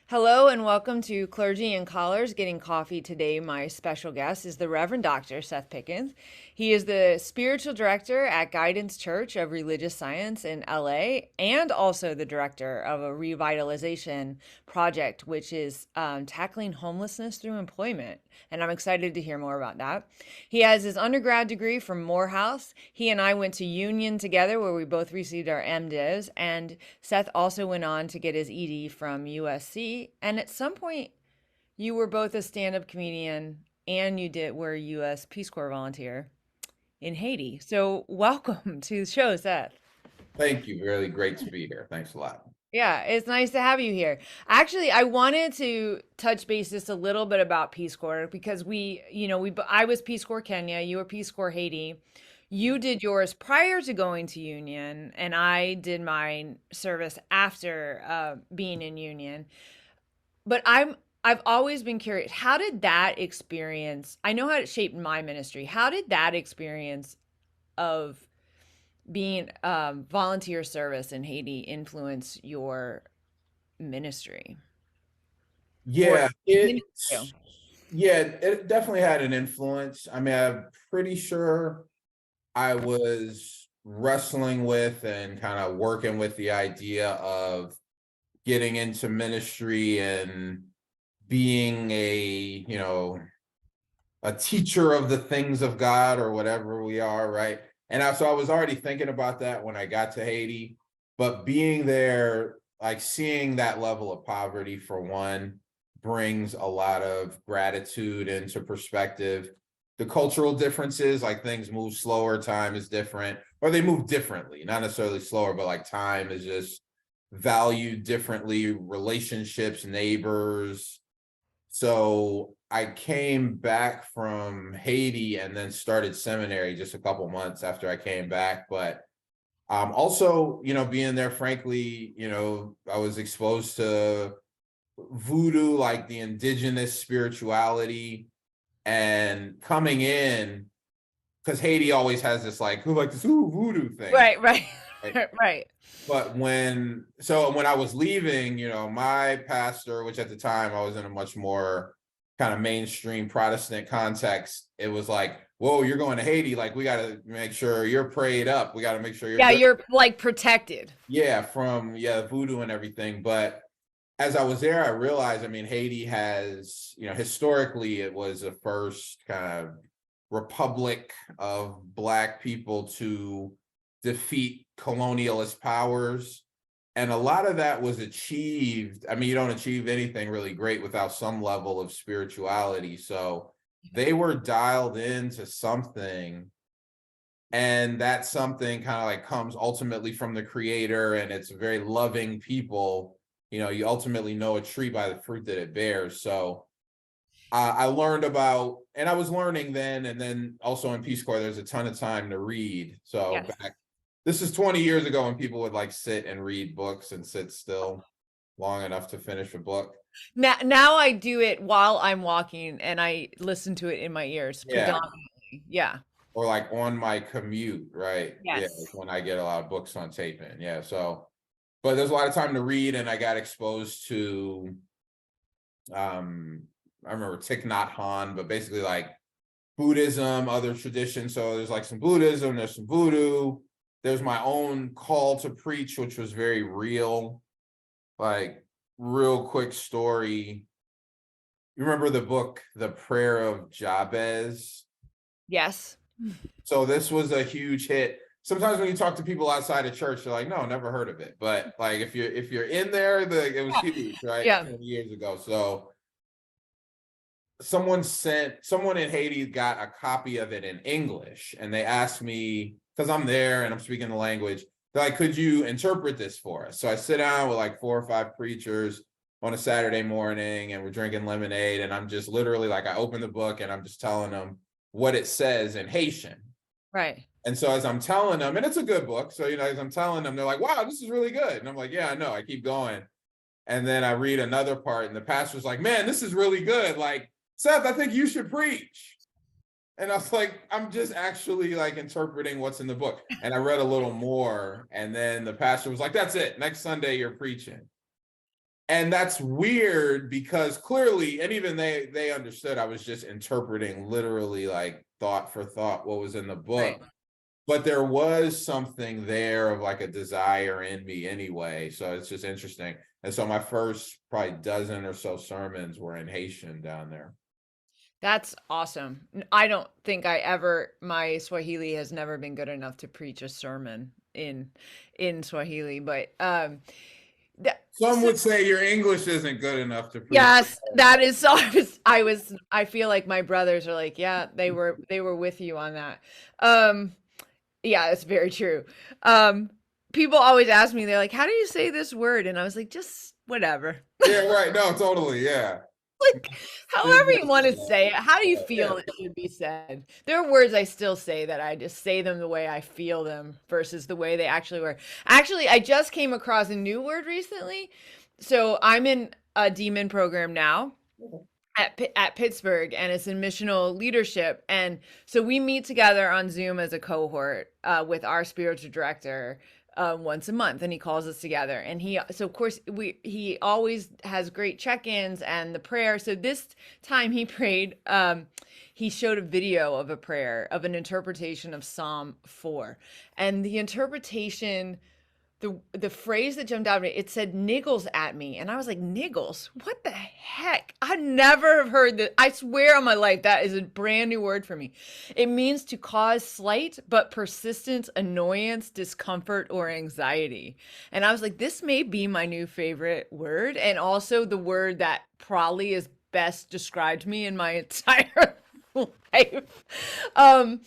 Hello and welcome to Clergy and Collars Getting Coffee. Today, my special guest is the Reverend Dr. Seth Pickens. He is the spiritual director at Guidance Church of Religious Science in LA and also the director of a revitalization project, which is tackling homelessness through employment. And I'm excited to hear more about that. He has his undergrad degree from Morehouse. He and I went to Union together, where we both received our MDivs. And Seth also went on to get his ED from USC. And at some point, you were both a stand-up comedian and were a U.S. Peace Corps volunteer in Haiti. So welcome to the show, Seth. Thank you. Really great to be here. Thanks a lot. Yeah, it's nice to have you here. Actually, I wanted to touch base just a little bit about Peace Corps because I was Peace Corps Kenya, you were Peace Corps Haiti. You did yours prior to going to Union, and I did my service after being in Union. But I've always been curious, how did that experience, I know how it shaped my ministry. How did that experience of being volunteer service in Haiti influence your ministry or Yeah, continue to? it definitely had an influence. I mean, I'm pretty sure I was wrestling with and kind of working with the idea of getting into ministry and being a teacher of the things of God or whatever we are, right? So I was already thinking about that when I got to Haiti, but being there, like seeing that level of poverty for one, brings a lot of gratitude into perspective. The cultural differences, like things move slower, time is different, or they move differently, not necessarily slower, but like time is just valued differently, relationships, neighbors. So I came back from Haiti and then started seminary just a couple months after I came back. But also, being there, frankly, I was exposed to voodoo, like the indigenous spirituality, and coming in, because Haiti always has this like, who like this voodoo thing. Right, right, Right? right. But when I was leaving, my pastor, which at the time I was in a much more kind of mainstream Protestant context, it was like, whoa, you're going to Haiti. Like, we got to make sure you're prayed up. We got to make sure you're Yeah, good. you're like protected. Yeah, from voodoo and everything. But as I was there, I realized, I mean, Haiti has, historically, it was the first kind of republic of Black people to defeat colonialist powers. And a lot of that was achieved. I mean, you don't achieve anything really great without some level of spirituality. So they were dialed into something. And that something kind of like comes ultimately from the creator, and it's a very loving people. You ultimately know a tree by the fruit that it bears. So I learned about, and I was learning then, and then also in Peace Corps, there's a ton of time to read. So Yes. this is 20 years ago when people would like sit and read books and sit still long enough to finish a book. Now I do it while I'm walking and I listen to it in my ears Yeah. predominantly. Yeah. Or like on my commute, right? Yeah, Yes. when I get a lot of books on tape in. Yeah. So, but there's a lot of time to read, and I got exposed to I remember Thich Nhat Hanh, but basically like Buddhism, other traditions. So there's like some Buddhism, there's some voodoo, there's my own call to preach, which was very real. Like, real quick story. You remember the book, The Prayer of Jabez? Yes. So this was a huge hit. Sometimes when you talk to people outside of church, they're like, no, never heard of it. But like if you're in there, it was huge, right? Yeah. 20 years ago. So someone in Haiti got a copy of it in English, and they asked me, because I'm there and I'm speaking the language, they're like, could you interpret this for us? So I sit down with like 4 or 5 preachers on a Saturday morning, and we're drinking lemonade, and I'm just literally like, I open the book and I'm just telling them what it says in Haitian. Right. And so as I'm telling them, and it's a good book, so as I'm telling them, they're like, wow, this is really good. And I'm like, yeah, I know. I keep going. And then I read another part, and the pastor's like, man, this is really good. Like, Seth, I think you should preach. And I was like, I'm just actually like interpreting what's in the book. And I read a little more. And then the pastor was like, that's it. Next Sunday, you're preaching. And that's weird because clearly, and even they understood I was just interpreting literally like thought for thought what was in the Right. book. But there was something there of like a desire in me anyway. So it's just interesting. And so my first probably dozen or so sermons were in Haitian down there. That's awesome. I don't think my Swahili has never been good enough to preach a sermon in Swahili, but that, Some so would say your English isn't good enough to preach. yes, that is so I feel like my brothers are like, yeah, they were with you on that. Um yeah, that's very true. Um People always ask me, they're like, how do you say this word? And I was like, just whatever. Yeah, right. No, totally. Yeah. Like, however you want to say it, how do you feel it should be said? There are words I still say that I just say them the way I feel them versus the way they actually were. Actually, I just came across a new word recently. So I'm in a demon program now at Pittsburgh, and it's in missional leadership. And so we meet together on Zoom as a cohort with our spiritual director once a month, and he calls us together. And so of course he always has great check-ins and the prayer. So this time he prayed. He showed a video of a prayer of an interpretation of Psalm 4, and the interpretation, the phrase that jumped out at me, it said niggles at me. And I was like, niggles? What the heck? I never have heard that. I swear on my life, that is a brand new word for me. It means to cause slight but persistent annoyance, discomfort, or anxiety. And I was like, this may be my new favorite word. And also the word that probably has best described me in my entire life. Um,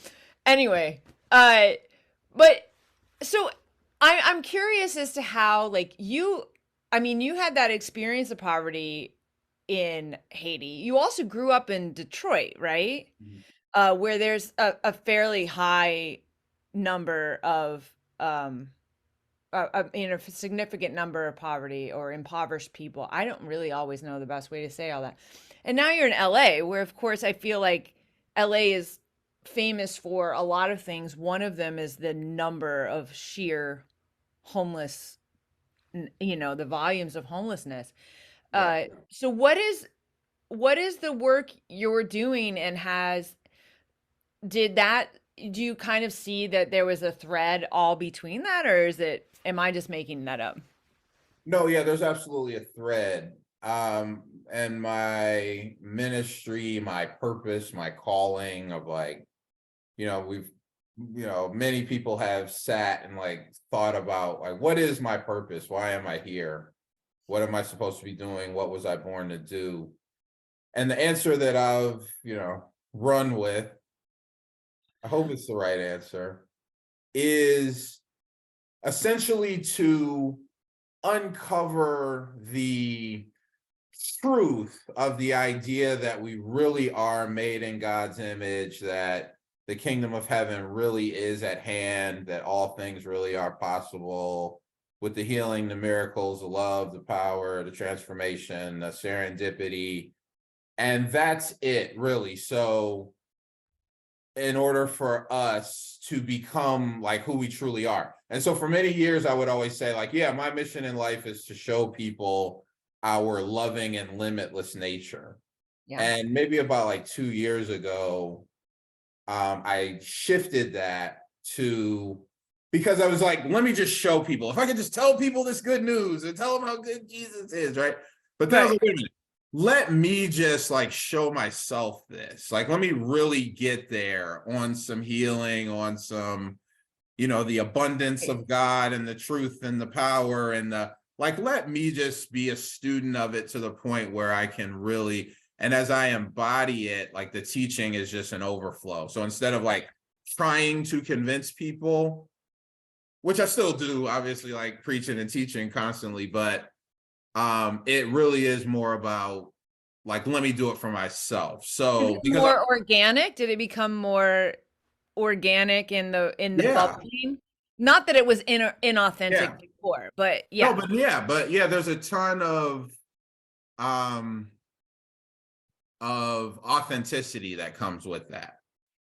anyway, but so I'm curious as to how, like, I mean, you had that experience of poverty in Haiti. You also grew up in Detroit, right? Where there's a fairly high number of, a significant number of poverty or impoverished people. I don't really always know the best way to say all that. And now you're in LA, where, of course, I feel like LA is famous for a lot of things. One of them is the number of sheer homeless, the volumes of homelessness. Right. So what is the work you're doing, and do you kind of see that there was a thread all between that, or am I just making that up? No, yeah, there's absolutely a thread. And my ministry, my purpose, my calling of like, we've, many people have sat and like thought about like, what is my purpose? Why am I here? What am I supposed to be doing? What was I born to do? And the answer that I've, run with, I hope it's the right answer, is essentially to uncover the truth of the idea that we really are made in God's image, that the kingdom of heaven really is at hand, that all things really are possible with the healing, the miracles, the love, the power, the transformation, the serendipity. And that's it, really. So in order for us to become like who we truly are. And so for many years, I would always say like, yeah, my mission in life is to show people our loving and limitless nature. Yeah. And maybe about like 2 years ago, I shifted that to, because I was like, let me just show people. If I could just tell people this good news and tell them how good Jesus is, right? But then I was like, wait a minute, let me just like show myself this. Like, let me really get there on some healing, on some, the abundance of God and the truth and the power and let me just be a student of it to the point where I can really, and as I embody it, like the teaching is just an overflow. So instead of like trying to convince people, which I still do, obviously, like preaching and teaching constantly, but it really is more about like, let me do it for myself. So because More organic? Did it become more organic in the yeah, bubbling? Not that it was yeah, inauthentic before, but no, yeah. but yeah, there's a ton um of authenticity that comes with that,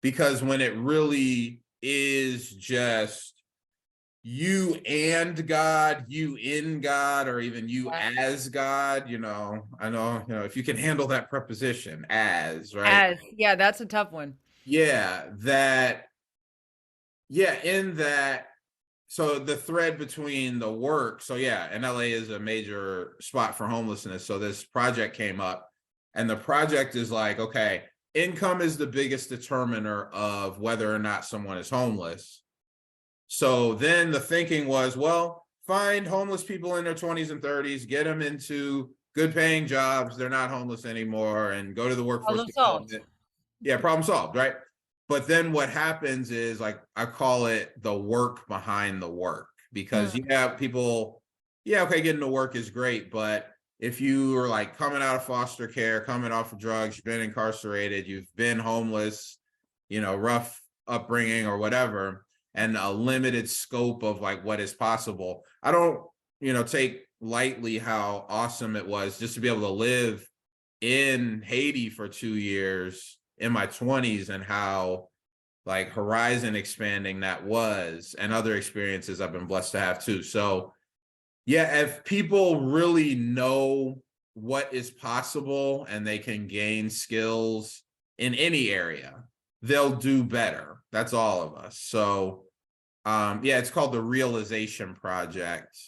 because when it really is just you and God, you in God, or even you Yeah. as God, I know, if you can handle that preposition as, right? As, yeah, that's a tough one. Yeah, in that, so the thread between the work, so yeah, and LA is a major spot for homelessness. So this project came up, and the project is like, okay, income is the biggest determiner of whether or not someone is homeless. So then the thinking was, well, find homeless people in their 20s and 30s, get them into good paying jobs. They're not homeless anymore, and go to the workforce Problem solved. development. Yeah, problem solved, right? But then what happens is, like, I call it the work behind the work, because Mm. you have people, yeah, okay, getting to work is great, but if you are like coming out of foster care, coming off of drugs, you've been incarcerated, you've been homeless, rough upbringing or whatever, and a limited scope of like what is possible. I don't, take lightly how awesome it was just to be able to live in Haiti for 2 years in my 20s, and how like horizon expanding that was, and other experiences I've been blessed to have too. So yeah, if people really know what is possible and they can gain skills in any area, they'll do better. That's all of us. So yeah, it's called the Realization Project.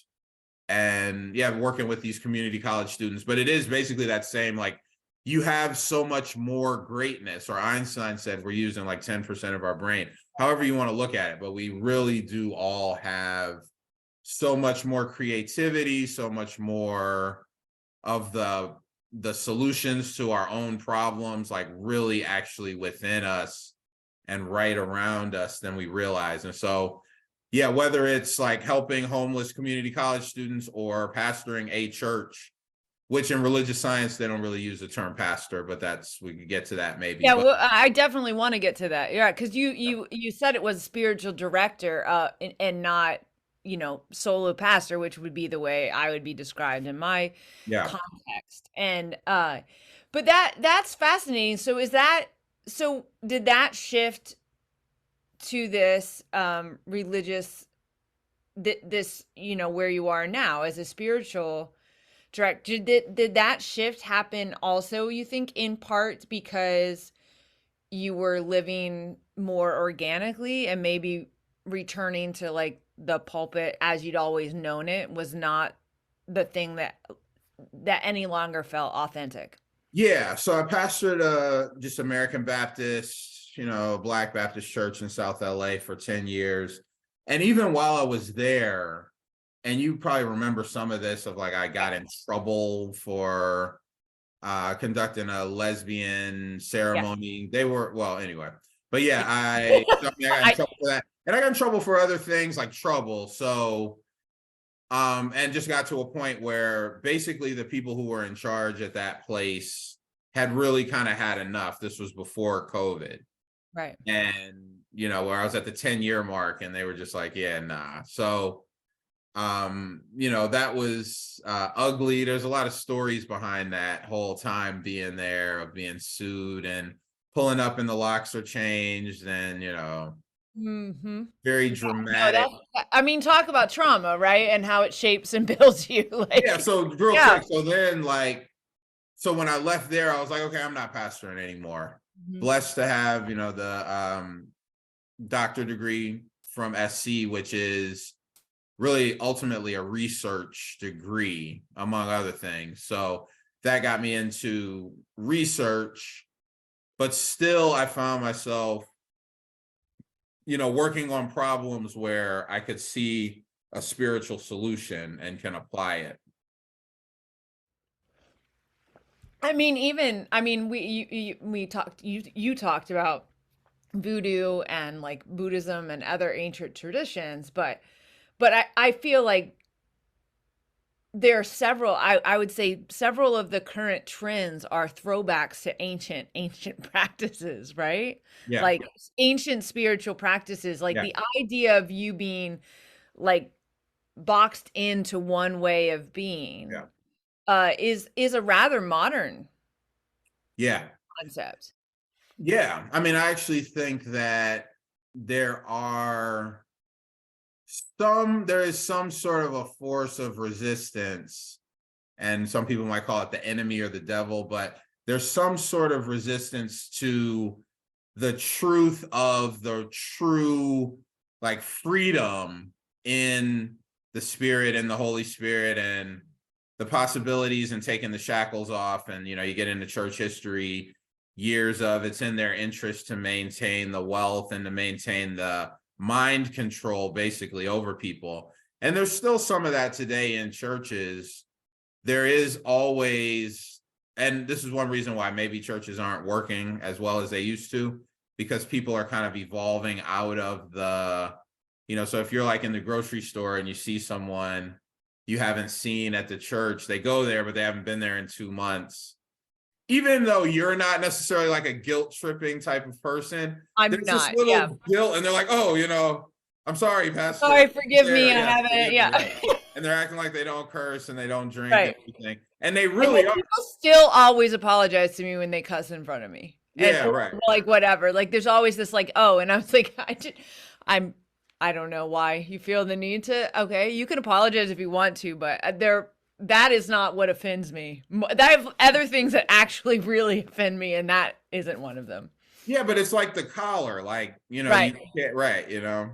And yeah, working with these community college students, but it is basically that same, like, you have so much more greatness, or Einstein said we're using like 10% of our brain, however you want to look at it, but we really do all have so much more creativity, so much more of the solutions to our own problems, like really actually within us and right around us than we realize. And so yeah, whether it's like helping homeless community college students or pastoring a church, which in religious science they don't really use the term pastor, but we could get to that maybe. Yeah, But well, I definitely want to get to that. Yeah, because you said it was spiritual director, and not, solo pastor, which would be the way I would be described in my yeah. context. And but that's fascinating. So did that shift to this religious, this, where you are now as a spiritual director? Did that shift happen also, you think, in part because you were living more organically, and maybe returning to like the pulpit as you'd always known it was not the thing that any longer felt authentic? Yeah, so I pastored just American Baptist, Black Baptist church in South LA for 10 years. And even while I was there, and you probably remember some of this, of like I got in trouble for conducting a lesbian Yeah. ceremony. They were, well, anyway. But yeah, I got in I trouble for that. And I got in trouble for other things like trouble. So and just got to a point where basically the people who were in charge at that place had really kind of had enough. This was before COVID. Right. And, where I was at the 10-year mark, and they were just like, yeah, nah. So, that was ugly. There's a lot of stories behind that whole time being there, of being sued and pulling up and the locks are changed, and, Mm-hmm. very No, dramatic. I mean, talk about trauma, right? And how it shapes and builds you. Yeah. Like, So real yeah. quick. So then so when I left there, I was like, okay, I'm not pastoring anymore. Mhm. Blessed to have, the doctor degree from SC, which is really ultimately a research degree, among other things. So that got me into research, but still I found myself, working on problems where I could see a spiritual solution and can apply it. We talked, you talked about voodoo and like Buddhism and other ancient traditions, but I feel like there are several, I would say several of the current trends are throwbacks to ancient practices, right? Yeah. Like ancient spiritual practices, like Yeah. the idea of you being like boxed into one way of being Yeah. is a rather modern Yeah. concept. Yeah. I mean, I actually think that there are there is some sort of a force of resistance, and some people might call it the enemy or the devil, but there's some sort of resistance to the truth of the true like freedom in the Spirit and the Holy Spirit, and the possibilities and taking the shackles off. And you get into church history, years of it's in their interest to maintain the wealth and to maintain the mind control basically over people. And there's still some of that today in churches. There is always, and this is one reason why maybe churches aren't working as well as they used to, because people are kind of evolving out of the, so if you're like in the grocery store and you see someone you haven't seen at the church, they go there, but they haven't been there in 2 months. Even though you're not necessarily like a guilt tripping type of person, I'm there's this not. Yeah. little guilt, and they're like, oh, I'm sorry, Pastor. Sorry, forgive me. I Yeah, haven't. forgive me, Yeah. right. And they're acting like they don't curse and they don't drink and Right. everything. And they And really then are. people still always apologize to me when they cuss in front of me. And Yeah, right. like whatever. Like there's always this like, oh, and I was like, I don't know why you feel the need to. Okay, you can apologize if you want to, but that is not what offends me. I have other things that actually really offend me, and that isn't one of them. Yeah, but it's like the collar, like, Right. you can't, right, Yeah.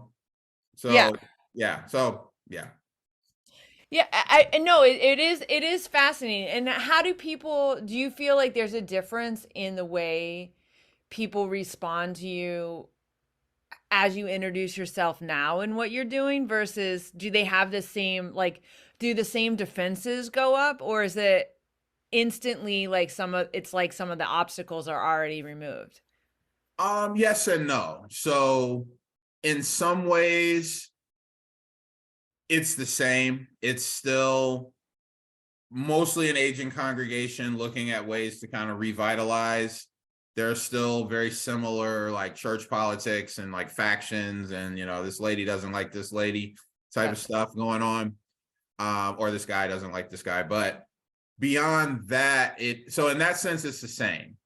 So, yeah. So, yeah. Yeah, I know it is fascinating. And how do you feel like there's a difference in the way people respond to you as you introduce yourself now and what you're doing versus do they have the same like do the same defenses go up, or is it instantly like some of the obstacles are already removed? Yes and no. So in some ways it's the same. It's still mostly an aging congregation looking at ways to kind of revitalize. There's still very similar like church politics and like factions, and this lady doesn't like this lady type of stuff going on, or this guy doesn't like this guy. But beyond that, so in that sense it's the same.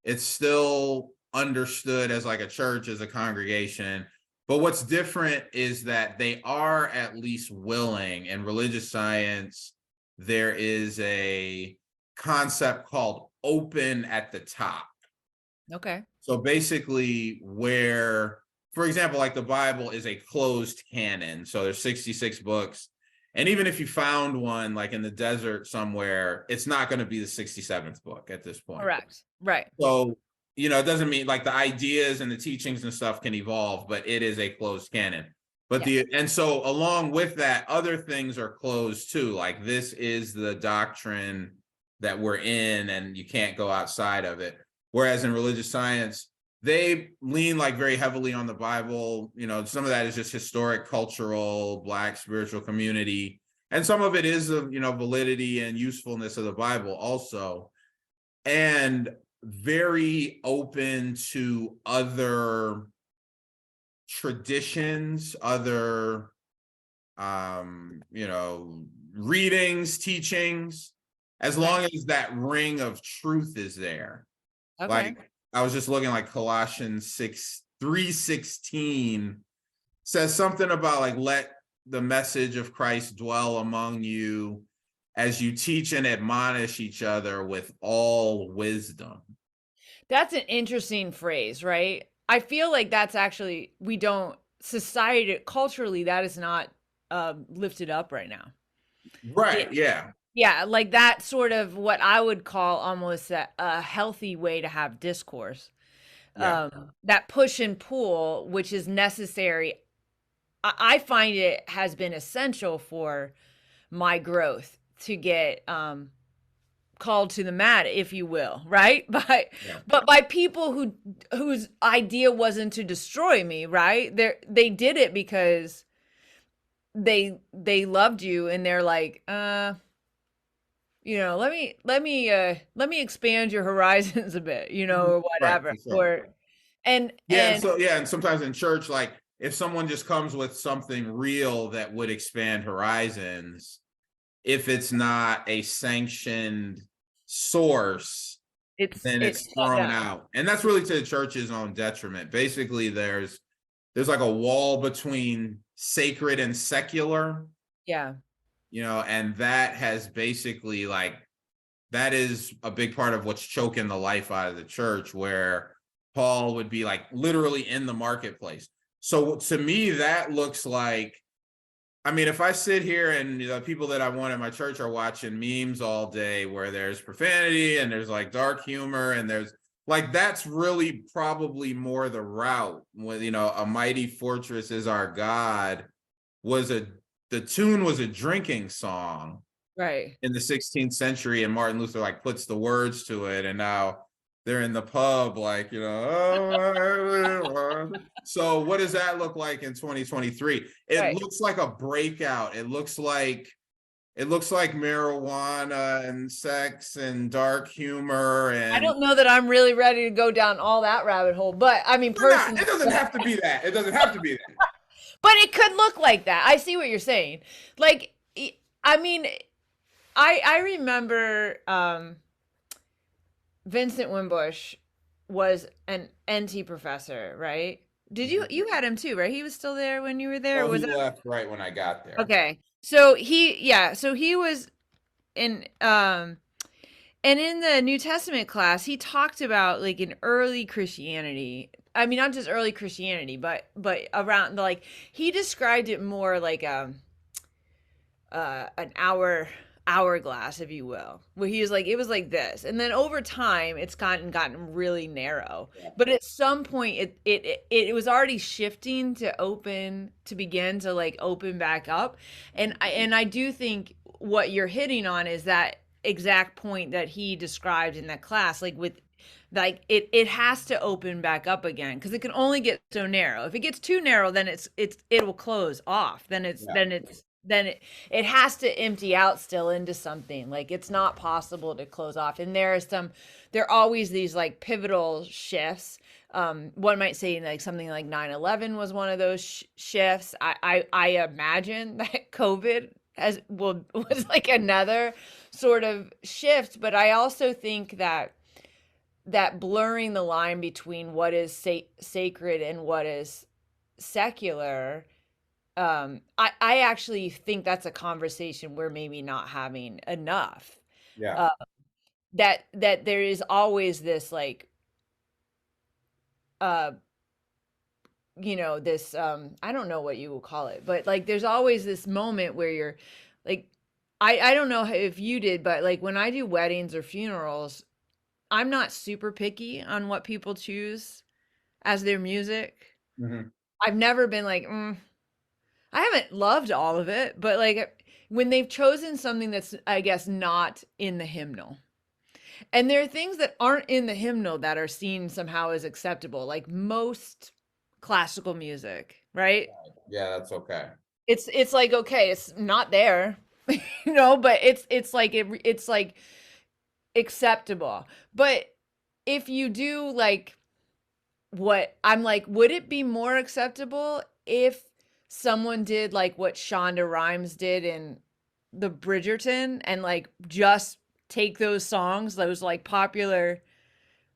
It's still understood as like a church, as a congregation. But what's different is that they are at least willing. In religious science, there is a concept called open at the top. Okay. So basically, where, for example, like the Bible is a closed canon. So there's 66 books. And even if you found one like in the desert somewhere, it's not going to be the 67th book at this point. Correct. Right. So, it doesn't mean like the ideas and the teachings and stuff can evolve, but it is a closed canon. But and so along with that, other things are closed too. Like this is the doctrine that we're in, and you can't go outside of it. Whereas in religious science, they lean like very heavily on the Bible. Some of that is just historic, cultural, Black spiritual community. And some of it is of, validity and usefulness of the Bible also. And very open to other traditions, other, readings, teachings, as long as that ring of truth is there. Okay. Like I was just looking, like Colossians 3:16 says something about like, let the message of Christ dwell among you as you teach and admonish each other with all wisdom. That's an interesting phrase, right? I feel like that's actually culturally that is not lifted up right now. Right. Yeah. Yeah, like that sort of what I would call almost a healthy way to have discourse. Yeah. That push and pull, which is necessary. I find it has been essential for my growth to get called to the mat, if you will, right? But by people whose idea wasn't to destroy me, right? They did it because they loved you, and they're like, let me expand your horizons a bit, or whatever. Right, sure. Or and and sometimes in church, like if someone just comes with something real that would expand horizons, if it's not a sanctioned source, then it's thrown out. And that's really to the church's own detriment. Basically, there's there's like a wall between sacred and secular, Yeah. and that has basically like, that is a big part of what's choking the life out of the church, where Paul would be like literally in the marketplace. So to me, that looks like, I mean, if I sit here and the people that I want in my church are watching memes all day where there's profanity and there's like dark humor and there's like, that's really probably more the route when, a mighty fortress is our God was the tune was a drinking song Right. in the 16th century, and Martin Luther like puts the words to it, and now they're in the pub like, so what does that look like in 2023? It Right. looks like a breakout. It looks like marijuana and sex and dark humor I and don't know that I'm really ready to go down all that rabbit hole, but I mean, we're not. personally, It doesn't have to be that. It doesn't have to be that. but it could look like that. I see what you're saying. Like, I mean, I remember Vincent Wimbush was an NT professor, right? Did you had him too, right? He was still there when you were there, or Well, was he it? left right when I got there. Okay. So he was in and in the New Testament class, he talked about like in early Christianity. I mean, not just early Christianity, but around like he described it more like an hourglass, if you will, where he was like, it was like this, and then over time it's gotten really narrow. Yeah. But at some point, it was already shifting to begin to like open back up, and I do think what you're hitting on is that exact point that he described in that class, like with like it has to open back up again because it can only get so narrow. If it gets too narrow, then it will close off. Yeah. Then it has to empty out still into something. Like it's not possible to close off. And there are always these like pivotal shifts. One might say like something like 9/11 was one of those shifts. I imagine that COVID was like another sort of shift, but I also think that blurring the line between what is sacred and what is secular, I actually think that's a conversation we're maybe not having enough. Yeah. Uh, that there is always this like, uh, this, I don't know what you will call it, but like there's always this moment where you're like, I don't know if you did, but like when I do weddings or funerals, I'm not super picky on what people choose as their music. Mhm. I've never been like, I haven't loved all of it, but like when they've chosen something that's, I guess, not in the hymnal. And there are things that aren't in the hymnal that are seen somehow as acceptable, like most classical music, right? Yeah, that's okay. It's like okay, it's not there, but it's like acceptable. But if you do like what I'm like, would it be more acceptable if someone did like what Shonda Rhimes did in the Bridgerton and like just take those songs, those like popular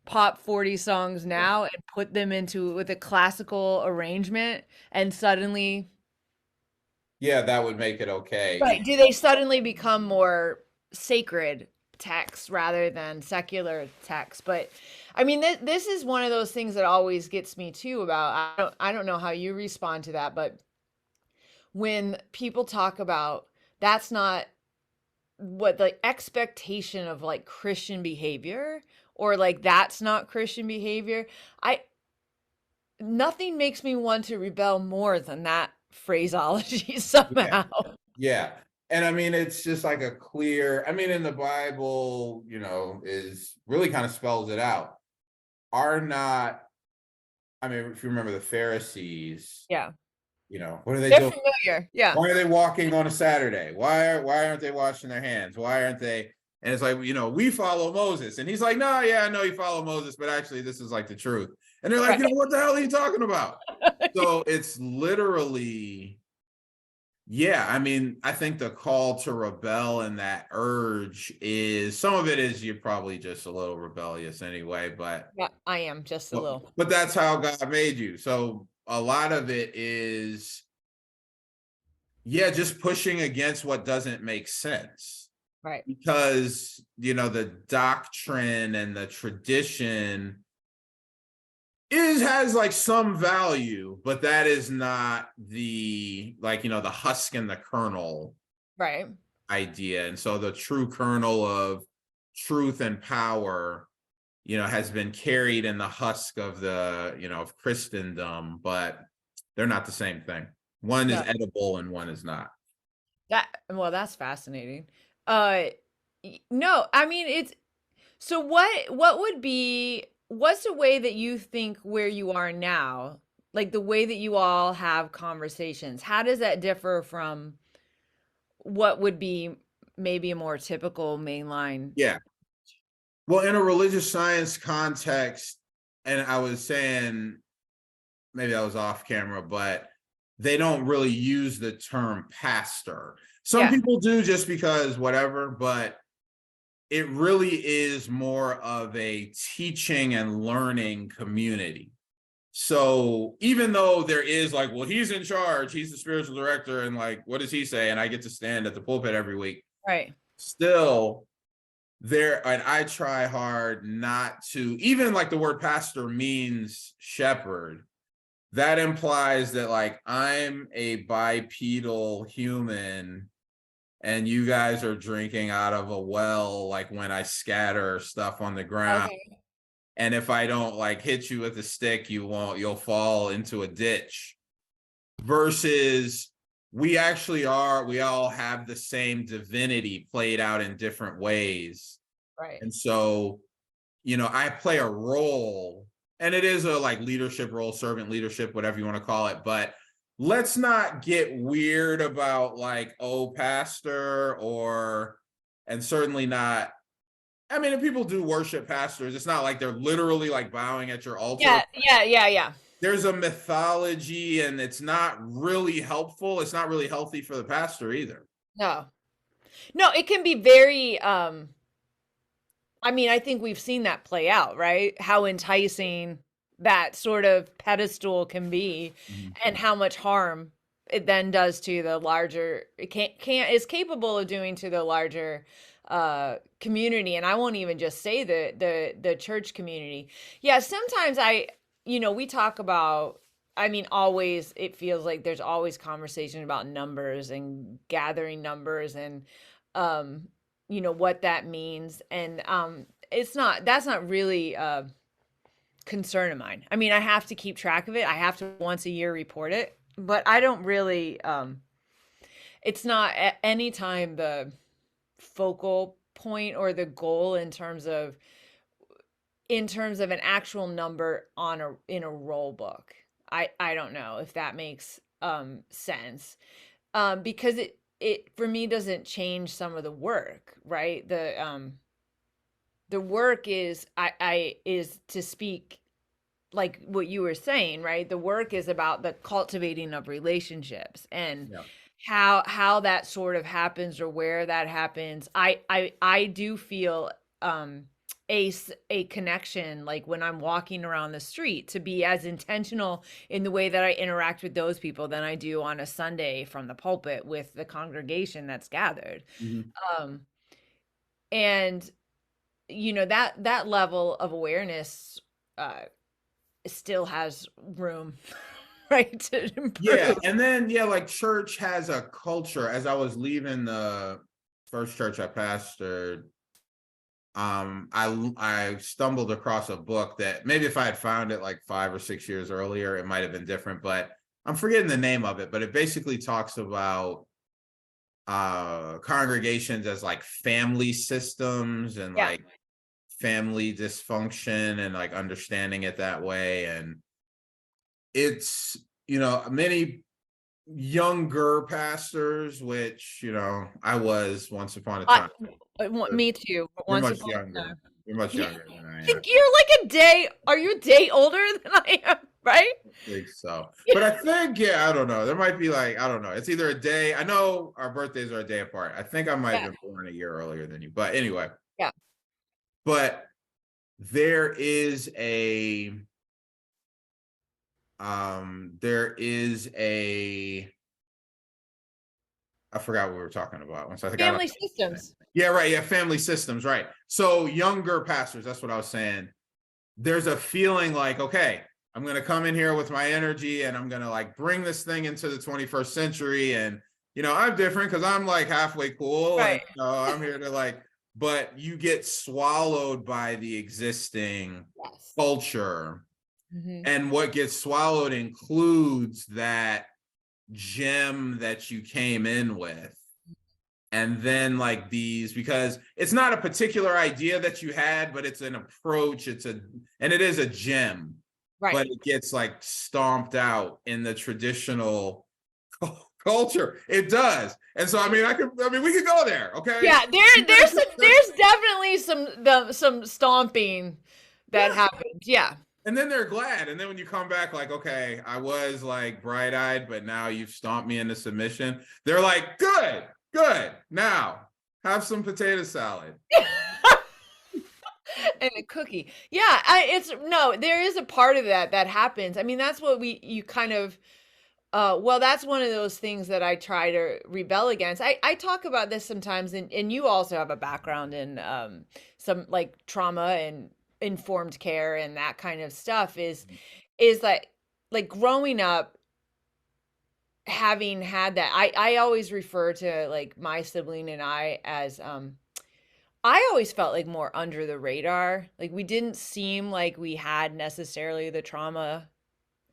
pop 40 songs now and put them into with a classical arrangement and suddenly Yeah, that would make it okay. right, do they suddenly become more sacred texts rather than secular texts? But I mean, this is one of those things that always gets me too about I don't know how you respond to that, but when people talk about that's not what the expectation of like Christian behavior or like that's not Christian behavior, I nothing makes me want to rebel more than that phraseology Yeah. somehow. Yeah. And I mean, it's just like a clear, I mean, in the Bible, is really kind of spells it out. Are not, I mean, if you remember the Pharisees, Yeah. what are they They're doing? familiar. Yeah. Why are they walking on a Saturday? Why aren't they washing their hands? Why aren't they? And it's like, we follow Moses. And he's like, no, yeah, I know you follow Moses, but actually this is like the truth. And they're like, Right. what the hell are you talking about? So it's literally, yeah, I mean, I think the call to rebel and that urge is, some of it is you're probably just a little rebellious anyway, but Yeah, I am just a but, little. but that's how God made you. So a lot of it is, yeah, just pushing against what doesn't make sense. Right. Because, the doctrine and the tradition has like some value, but that is not the, like, the husk and the kernel Right. idea. And so the true kernel of truth and power, has been carried in the husk of of Christendom, but they're not the same thing. One is No. edible and one is not. Well, that's fascinating. Uh no, I mean it's so what would be what's the way that you think where you are now? Like the way that you all have conversations. How does that differ from what would be maybe a more typical mainline? Yeah. Well, in a religious science context, and I was saying, maybe I was off camera, but they don't really use the term pastor. Some Yeah. people do just because whatever, but it really is more of a teaching and learning community. So even though there is like, well, he's in charge, he's the spiritual director, and like, what does he say? And I get to stand at the pulpit every week. Right. Still, and I try hard not to, even like the word pastor means shepherd. That implies that like I'm a bipedal human and you guys are drinking out of a well, like when I scatter stuff on the ground. Okay. And if I don't like hit you with a stick, you'll fall into a ditch. Versus we all have the same divinity played out in different ways. Right. And so, I play a role, and it is a like leadership role, servant leadership, whatever you want to call it. But let's not get weird about like, oh, pastor, and certainly not. I mean, if people do worship pastors, it's not like they're literally like bowing at your altar. Yeah, yeah. There's a mythology, and it's not really helpful. It's not really healthy for the pastor either. No. No, it can be very I mean, I think we've seen that play out, right? How enticing that sort of pedestal can be and how much harm it then does to the larger it can't is capable of doing to the larger community. And I won't even just say the church community. Yeah, sometimes we talk about, I mean, always it feels like there's always conversation about numbers and gathering numbers and what that means. And that's not really a concern of mine. I mean, I have to keep track of it. I have to once a year report it, but I don't really it's not at any time the focal point or the goal in terms of an actual number in a roll book. I don't know if that makes sense. Because it for me doesn't change some of the work, right? The work is I is to speak like what you were saying, right? The work is about the cultivating of relationships and Yeah. how that sort of happens or where that happens. I do feel a connection, like when I'm walking around the street, to be as intentional in the way that I interact with those people than I do on a Sunday from the pulpit with the congregation that's gathered. Mm-hmm. Um, and that level of awareness uh, still has room, right, to Yeah, improve. and then like church has a culture. As I was leaving the first church I pastored, I stumbled across a book that maybe if I had found it like 5 or 6 years earlier, it might have been different, but I'm forgetting the name of it. But it basically talks about congregations as like family systems and Yeah. like family dysfunction and like understanding it that way. And it's, many younger pastors, which, I was once upon a time. Me too. But You're once much upon a younger. time. You're much Yeah, younger than I I am. think you're like a day. Are you a day older than I am? Right? I think so. But I think, yeah, I don't know. There might be like, I don't know. It's either a day. I know our birthdays are a day apart. I think I might have Yeah. been born a year earlier than you. But anyway, Yeah. but there is a There is I forgot what we were talking about once I got Family systems. yeah, right. Yeah, family systems, right. So younger pastors, that's what I was saying. There's a feeling like, okay, I'm going to come in here with my energy and I'm going to like bring this thing into the 21st century. And, I'm different because I'm like halfway cool. Right. And I'm here to like, but you get swallowed by the existing Yes. culture. Mm-hmm. And what gets swallowed includes that gem that you came in with. And then like these, because it's not a particular idea that you had, but it's an approach, and it is a gem, Right. but it gets like stomped out in the traditional culture. It does. And so, we could go there. Okay. Yeah. There's definitely some stomping that happens. Yeah. And then they're glad. And then when you come back, like, okay, I was like bright eyed, but now you've stomped me into submission. They're like, good. Now have some potato salad. And a cookie. Yeah. There is a part of that happens. I mean, that's what you kind of, well, that's one of those things that I try to rebel against. I talk about this sometimes, and you also have a background in some like trauma and informed care and that kind of stuff is like growing up having had that. I always refer to like my sibling and I as I always felt like more under the radar. Like we didn't seem like we had necessarily the trauma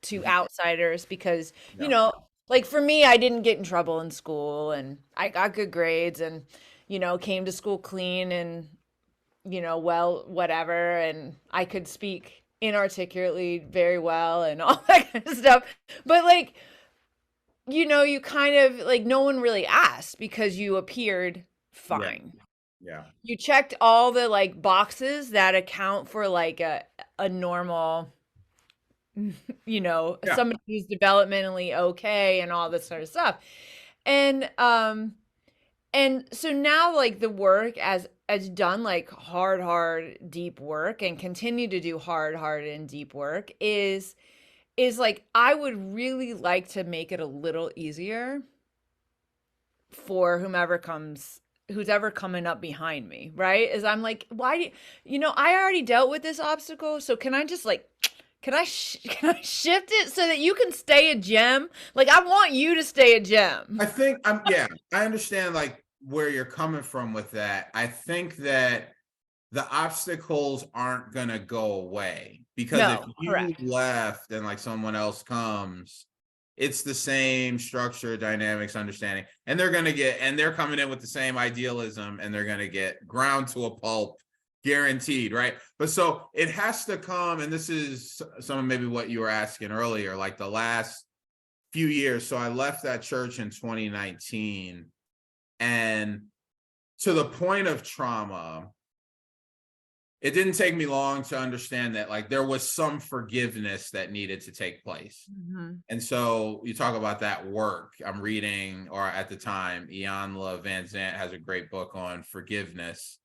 to outsiders because, Yeah. like for me, I didn't get in trouble in school and I got good grades and, came to school clean and, well, whatever. And I could speak inarticulately very well and all that kind of stuff. But like, you kind of like no one really asked because you appeared fine. Yeah. You checked all the like boxes that account for like a normal Yeah. somebody who's developmentally okay and all this sort of stuff. And so now like the work as done like hard deep work and continue to do hard and deep work is like I would really like to make it a little easier for who's ever coming up behind me, right? Is I'm like, why do I already dealt with this obstacle, so can I just like can I shift it so that you can stay a gem? Like I want you to stay a gem. I think I understand like where you're coming from with that. I think that the obstacles aren't gonna go away because if No, you correct. left and like someone else comes, it's the same structure, dynamics, understanding, and they're coming in with the same idealism and they're gonna get ground to a pulp, guaranteed, right? But so it has to come, and this is some of maybe what you were asking earlier, like the last few years. So I left that church in 2019, and to the point of trauma, it didn't take me long to understand that like there was some forgiveness that needed to take place. Mm-hmm. And so you talk about that work. I'm reading, or at the time, Ianla Van Zant has a great book on forgiveness.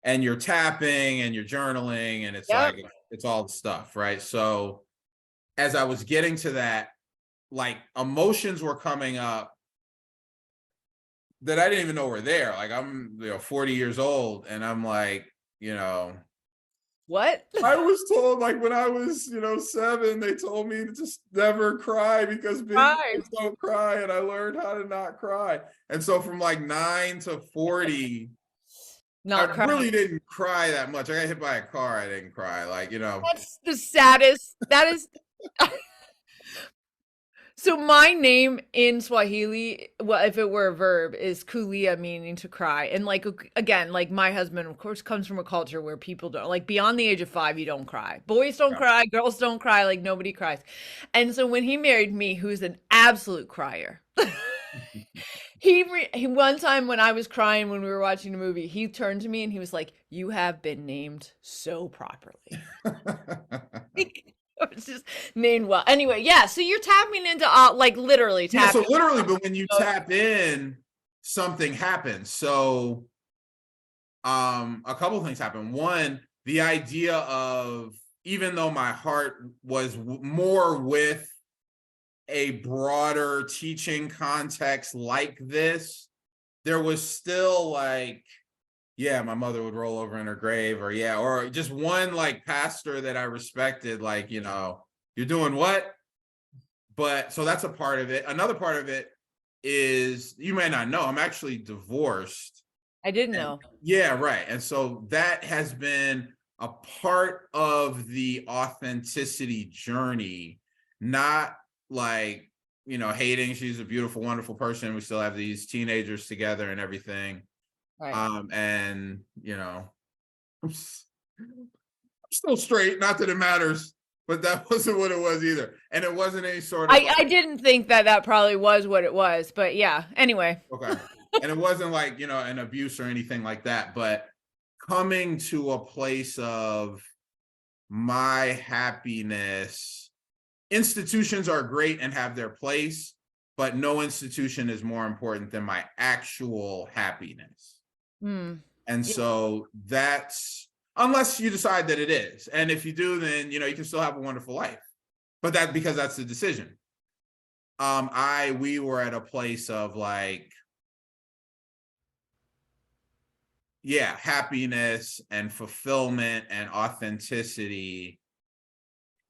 And you're tapping and you're journaling, and it's Yep. like it's all the stuff, right? So as I was getting to that, like emotions were coming up that I didn't even know were there. Like I'm 40 years old, and I'm like, What? I was told like when I was, 7, they told me to just never cry because big Right. boys don't cry, and I learned how to not cry. And so from like 9 to 40, I Not crying. really didn't cry that much. I got hit by a car, I didn't cry. Like, That's the saddest. That is so my name in Swahili, well, if it were a verb, is kulia, meaning to cry. And like again, like my husband, of course, comes from a culture where people don't like beyond the age of 5, you don't cry. Boys don't yeah. cry, girls don't cry, like nobody cries. And so when he married me, who's an absolute crier, he one time when I was crying when we were watching a movie, he turned to me and he was like, "You have been named so properly." It's just named well. Anyway, yeah. So you're tapping into like literally Yeah, so tapping. literally, but when you tap in, something happens. So a couple of things happen. One, the idea of even though my heart was more with a broader teaching context like this, there was still like, yeah, my mother would roll over in her grave, or yeah, or just one like pastor that I respected, like, you're doing what? But so that's a part of it. Another part of it is, you may not know, I'm actually divorced. I didn't And know. yeah, right. And so that has been a part of the authenticity journey, not like, hating she's a beautiful, wonderful person. We still have these teenagers together and everything. Right. And I'm still straight, not that it matters, but that wasn't what it was either. And it wasn't any sort of I didn't think that probably was what it was, but yeah. Anyway. okay. And it wasn't like, an abuse or anything like that, but coming to a place of my happiness. Institutions are great and have their place, but no institution is more important than my actual happiness. Hmm. And Yeah. so that's, unless you decide that it is. And if you do, then, you can still have a wonderful life. But because that's the decision. We were at a place of like, yeah, happiness and fulfillment and authenticity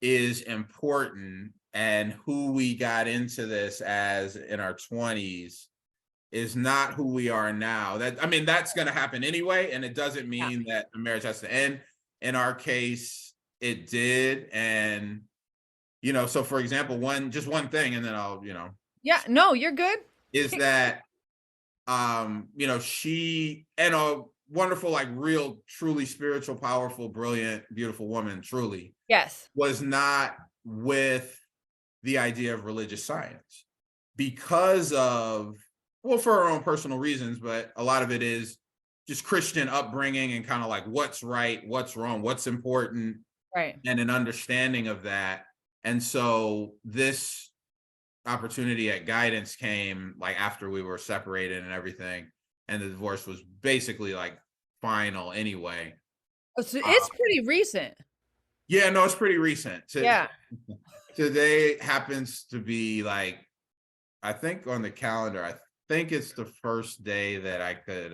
is important. And who we got into this as in our 20s is not who we are now. That's going to happen anyway. And it doesn't mean that the marriage has to end. In our case, it did. And, so for example, one thing, and then I'll, Yeah. No, you're good. is that, she and a wonderful, like real, truly spiritual, powerful, brilliant, beautiful woman, truly Yes. was not with the idea of religious science because of, well, for our own personal reasons, but a lot of it is just Christian upbringing and kind of like what's right, what's wrong, what's important, Right. and an understanding of that. And so this opportunity at Guidance came like after we were separated and everything, and the divorce was basically like final anyway. So it's pretty recent. Yeah, no, it's pretty recent. Yeah. Today happens to be like, I think on the calendar, I think it's the first day that I could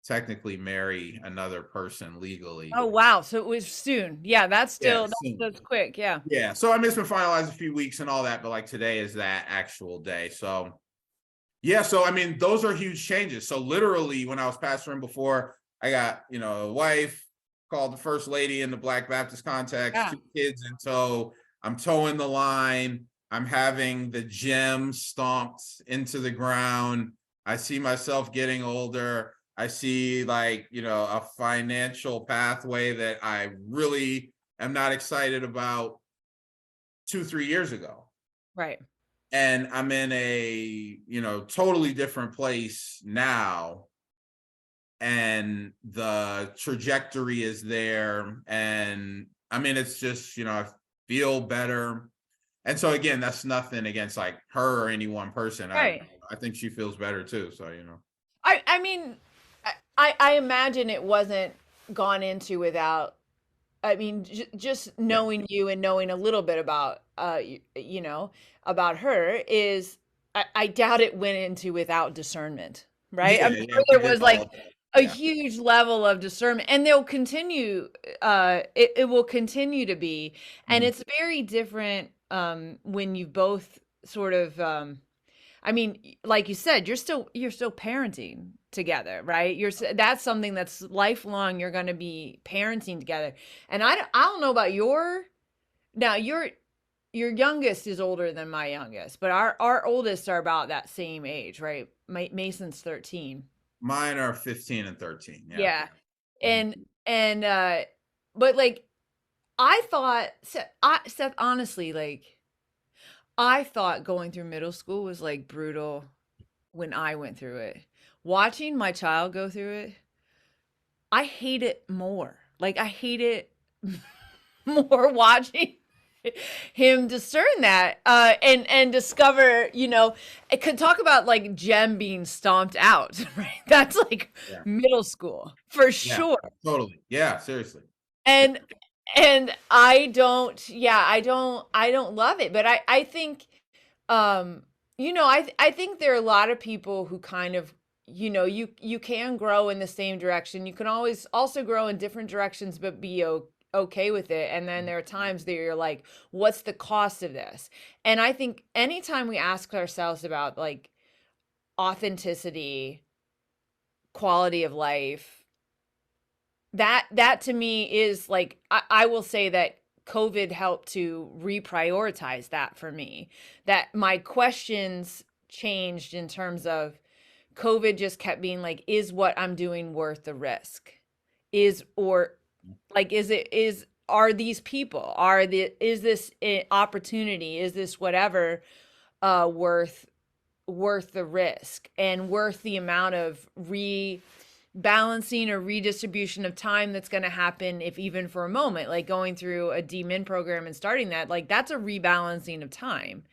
technically marry another person legally. Oh, wow. So it was soon. Yeah, that's Yeah, still that's quick. Yeah. yeah. So I mean, it's been finalized a few weeks and all that, but like today is that actual day. So yeah, so I mean, those are huge changes. So literally, when I was pastoring before, I got a wife, called the first lady in the Black Baptist context, Yeah. 2 kids in tow. I'm towing the line. I'm having the gem stomped into the ground. I see myself getting older. I see like, a financial pathway that I really am not excited about 2-3 years ago. Right. And I'm in a, totally different place now. And the trajectory is there. And I mean, it's just, I feel better. And so again, that's nothing against like her or any one person. Right. I think she feels better too. So, I mean, I imagine it wasn't gone into without. I mean, just knowing you and knowing a little bit about, about her is, I doubt it went into without discernment, right? yeah, I'm yeah, sure we there did was all like of that. a Yeah. huge level of discernment, and they'll continue. It will continue to be, and Mhm. it's very different when you both sort of. I mean, like you said, you're still parenting together, right? That's something that's lifelong. You're going to be parenting together, and I don't know about now. Your youngest is older than my youngest, but our oldest are about that same age, right? Mason's 13. Mine are 15 and 13. Yeah. Yeah, Mhm. and but like I thought, Seth, honestly, like I thought going through middle school was like brutal when I went through it. Watching my child go through it, I hate it more. Like I hate it more watching him discern that and discover, it could talk about like Gem being stomped out, right? That's like Yeah. middle school for Yeah. sure. Totally. Yeah. Seriously. And And I don't love it, but I think, um, I think there are a lot of people who kind of, you can grow in the same direction. You can always also grow in different directions, but be okay with it. And then there are times that you're like, what's the cost of this? And I think anytime we ask ourselves about like authenticity, quality of life, that to me is like, I will say that COVID helped to reprioritize that for me. That my questions changed in terms of COVID just kept being like, is what I'm doing worth the risk? Is or like are these people, is this opportunity, is this whatever worth the risk and worth the amount of rebalancing or redistribution of time that's going to happen, if even for a moment, like going through a DMIN program and starting that, like that's a rebalancing of time.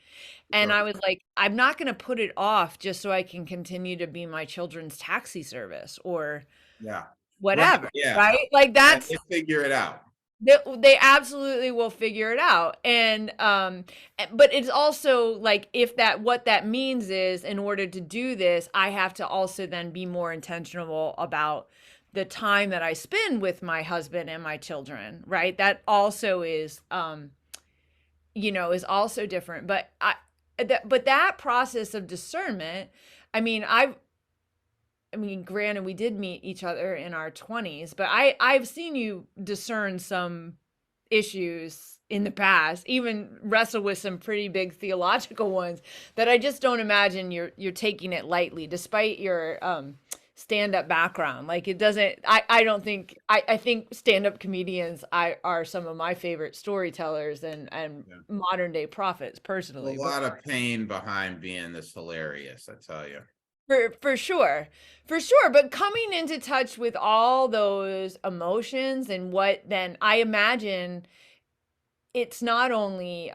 And Sure. I was like, I'm not going to put it off just so I can continue to be my children's taxi service or Yeah. Right. whatever, Yeah. right? Like And that's they figure it out. they absolutely will figure it out. And but it's also like, if that what that means is, in order to do this, I have to also then be more intentional about the time that I spend with my husband and my children, right? That also is also different. But that process of discernment, I mean, granted, we did meet each other in our 20s, but I've seen you discern some issues in the past, even wrestle with some pretty big theological ones that I just don't imagine you're taking it lightly, despite your stand-up background. Like, it doesn't, I don't think, I think stand-up comedians are some of my favorite storytellers and Yeah. modern day prophets A personally. But lot of pain behind being this hilarious, I tell you. for sure. For sure. But coming into touch with all those emotions, and what then I imagine, it's not only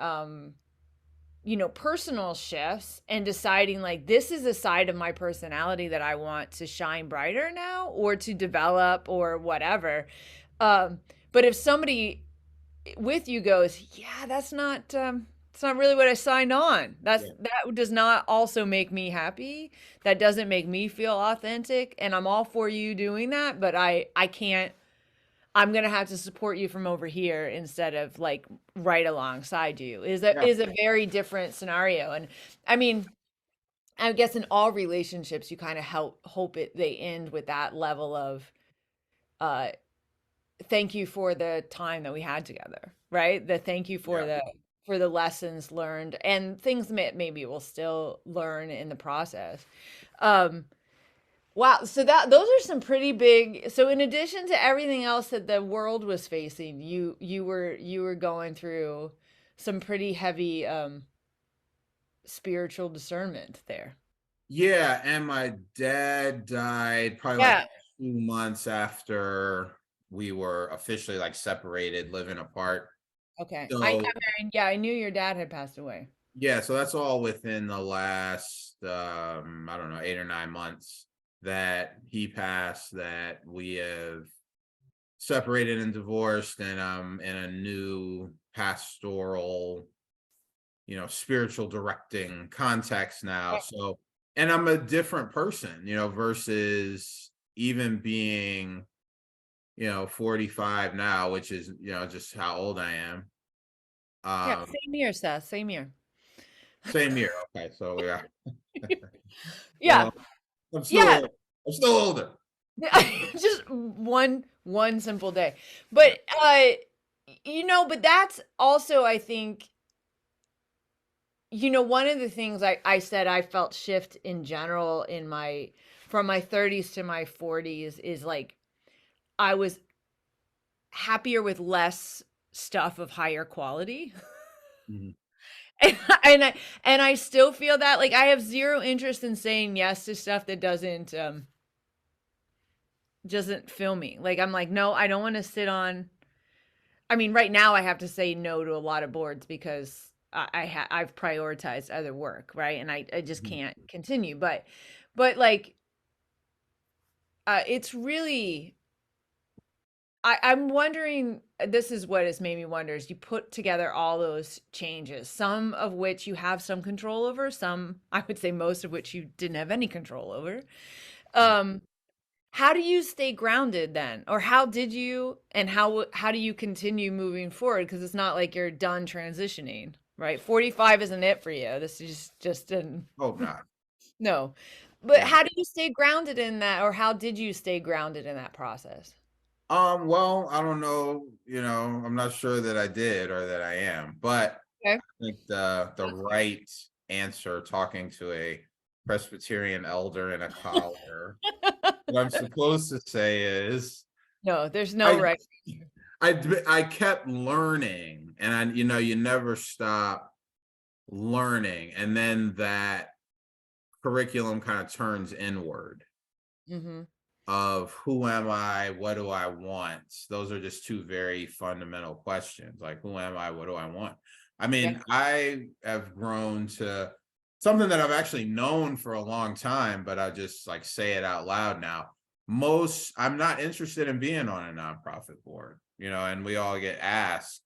personal shifts and deciding like, this is a side of my personality that I want to shine brighter now or to develop or whatever. Um, but if somebody with you goes, yeah, it's not really what I signed on. Yeah. That does not also make me happy. That doesn't make me feel authentic. And I'm all for you doing that, but I can't. I'm gonna have to support you from over here instead of like right alongside you. Yeah. Is a very different scenario. And I mean, I guess in all relationships, you kind of hope they end with that level of uh thank you for the time that we had together, right? The thank you Yeah. for the lessons learned and things that maybe we'll still learn in the process. Um, wow, so those are some pretty big. So in addition to everything else that the world was facing, you were going through some pretty heavy spiritual discernment there. Yeah. And my dad died probably like Yeah. 2 months after we were officially like separated, living apart. Okay. So Yeah, I knew your dad had passed away. yeah, so that's all within the last I don't know, 8 or 9 months that he passed, that we have separated and divorced, and in a new pastoral, spiritual directing context now. So, and I'm a different person, versus even being, 45 now, which is, just how old I am. Yeah, Um, same here, Seth. Same here. Same year. Okay, so yeah. Yeah. Well, I'm Yeah. still I'm still older. Just one simple day. But but that's also, I think, one of the things I said I felt shift in general in my from my 30s to my 40s is like, I was happier with less stuff of higher quality. Mhm. And I still feel that, like, I have zero interest in saying yes to stuff that doesn't fill me. Like, I'm like, no, I don't want to sit on. I mean, right now I have to say no to a lot of boards because I've prioritized other work, right? And I just Mhm. can't continue. But like, it's really I'm wondering, this is what has made me wonder, is you put together all those changes, some of which you have some control over, some, I would say most of which you didn't have any control over. Um, how do you stay grounded then? Or how did you, and how do you continue moving forward? Because it's not like you're done transitioning, right? 45 isn't it for you. This is just an Hope not. no. But Yeah. how do you stay grounded in that, or how did you stay grounded in that process? Well, I don't know, I'm not sure that I did or that I am, but Okay. I think the right answer, talking to a Presbyterian elder in a collar, what I'm supposed to say is No, there's no I right. I kept learning, and you never stop learning, and then that curriculum kind of turns inward Mhm. of who am I, what do I want? Those are just two very fundamental questions. Like, who am I, what do I want? I Yeah. mean, I have grown to something that I've actually known for a long time, but I just like say it out loud now. I'm not interested in being on a nonprofit board, and we all get asked.